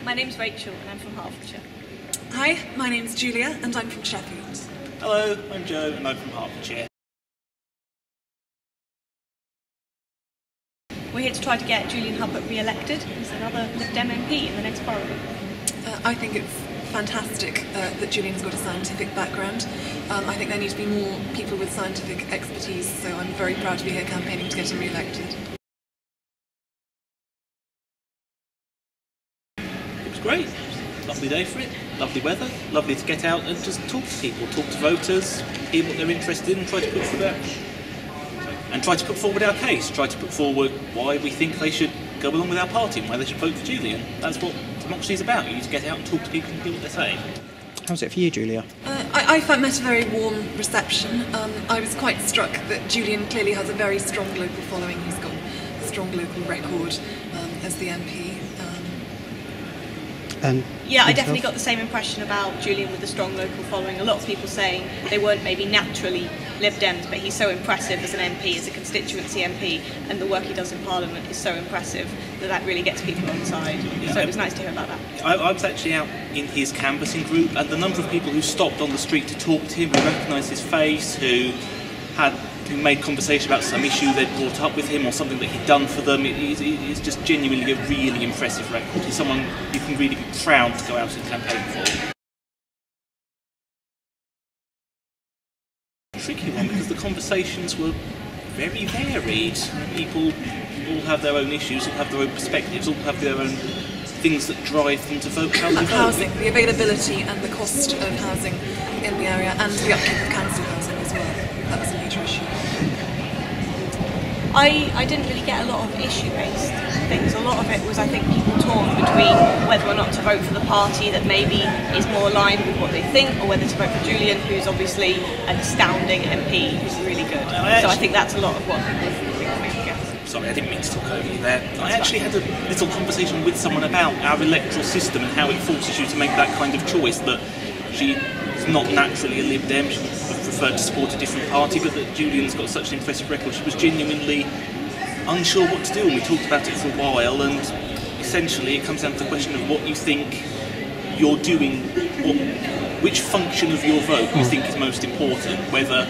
My name's Rachel and I'm from Hertfordshire. Hi, my name's Julia and I'm from Sheffield. Hello, I'm Joe and I'm from Hertfordshire. We're here to try to get Julian Huppert re-elected as another Lib Dem MP in the next Parliament. I think it's fantastic that Julian's got a scientific background. I think there need to be more people with scientific expertise, so I'm very proud to be here campaigning to get him re-elected. It was great. Lovely day for it, lovely weather, lovely to get out and just talk to people, talk to voters, hear what they're interested in and try to put forward our case, try to put forward why we think they should go along with our party and why they should vote for Julian. That's what democracy is about. You need to get out and talk to people and hear what they're saying. How's it for you, Julia? I met a very warm reception. I was quite struck that Julian clearly has a very strong local following. He's got a strong local record as the MP. Yeah, I definitely got the same impression about Julian with a strong local following. A lot of people saying they weren't maybe naturally Lib Dems, but he's so impressive as an MP, as a constituency MP, and the work he does in Parliament is so impressive that really gets people on side. Yeah, so it was nice to hear about that. I was actually out in his canvassing group, and the number of people who stopped on the street to talk to him, who recognised his face, who made conversation about some issue they'd brought up with him or something that he'd done for them. It's just genuinely a really impressive record. He's someone you can really be proud to go out and campaign for. Tricky one because the conversations were very varied. People all have their own issues, all have their own perspectives, all have their own things that drive them to vote how they vote. Housing, the availability and the cost of housing in the area and the upkeep of council housing as well. That was a major issue. I didn't really get a lot of issue-based things. A lot of it was, I think, people torn between whether or not to vote for the party that maybe is more aligned with what they think, or whether to vote for Julian, who's obviously an astounding MP, who's really good. So I think that's a lot of what people think, I guess. Sorry, I didn't mean to talk over you there. I actually had a little conversation with someone about our electoral system and how it forces you to make that kind of choice, that she's not naturally a Lib Dem, she preferred to support a different party, but that Julian's got such an impressive record. She was genuinely unsure what to do, and we talked about it for a while, and essentially it comes down to the question of what you think you're doing, which function of your vote you think is most important, whether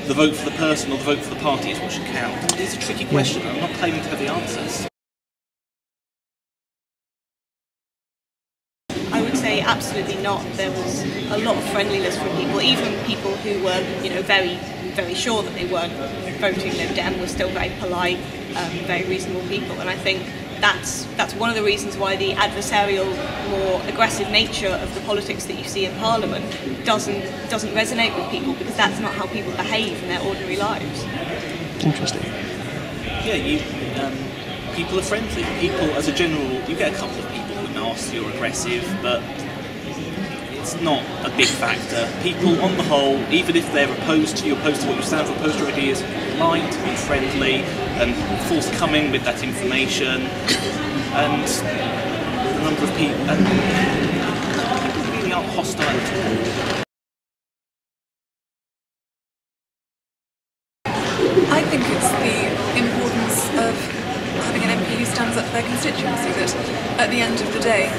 the vote for the person or the vote for the party is what should count. It's a tricky question, I'm not claiming to have the answers. I would say absolutely not. There was a lot of friendliness from people, even people who were, very, very sure that they weren't voting Lib Dem were still very polite, very reasonable people, and I think that's one of the reasons why the adversarial, more aggressive nature of the politics that you see in Parliament doesn't resonate with people, because that's not how people behave in their ordinary lives. Interesting. Yeah, people are friendly. People, as a general, you get a couple of people who are nasty or aggressive, but it's not a big factor. People, on the whole, even if they're opposed to you, opposed to what you stand for, opposed to your ideas, polite and friendly and forthcoming with that information, and a number of people really aren't hostile at all. I think it's the importance of having an MP who stands up for their constituency, that at the end of the day,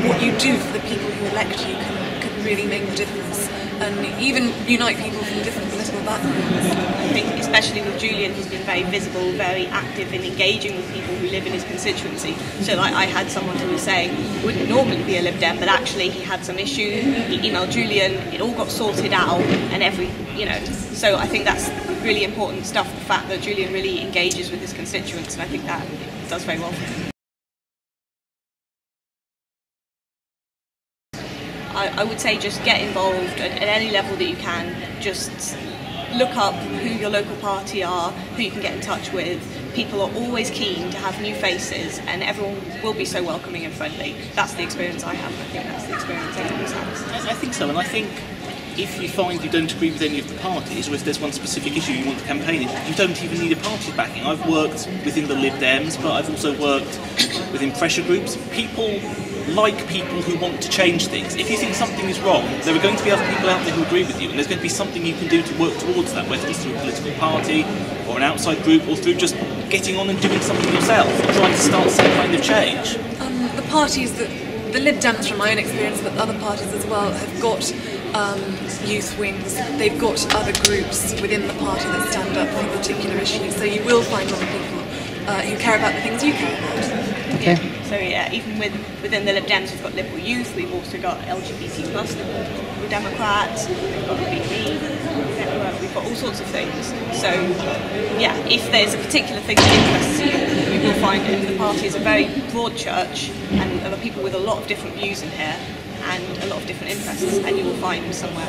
what you do for the people who elect you can really make the difference, and even unite people from different political backgrounds. I think especially with Julian, he's been very visible, very active in engaging with people who live in his constituency. So like, I had someone who was saying wouldn't normally be a Lib Dem, but actually he had some issue, he emailed Julian, it all got sorted out, and so I think that's really important stuff, the fact that Julian really engages with his constituents, and I think that does very well for him. I would say just get involved at any level that you can. Just look up who your local party are, who you can get in touch with. People are always keen to have new faces, and everyone will be so welcoming and friendly. That's the experience I have, and I think that's the experience everyone has. I think so, and I think if you find you don't agree with any of the parties, or if there's one specific issue you want to campaign in, you don't even need a party backing. I've worked within the Lib Dems, but I've also worked within pressure groups. People like people who want to change things. If you think something is wrong, there are going to be other people out there who agree with you, and there's going to be something you can do to work towards that, whether it's through a political party, or an outside group, or through just getting on and doing something yourself, or trying to start some kind of change. The parties that the Lib Dems, from my own experience, but other parties as well, have got youth wings. They've got other groups within the party that stand up for particular issues. So you will find other people who care about the things you care about. Okay. So yeah, even within the Lib Dems, we've got Liberal Youth, we've also got LGBT plus Liberal Democrats, we've got the BB network, we've got all sorts of things. So yeah, if there's a particular thing that interests you, you will find it. The party is a very broad church, and there are people with a lot of different views in here, and a lot of different interests, and you will find somewhere.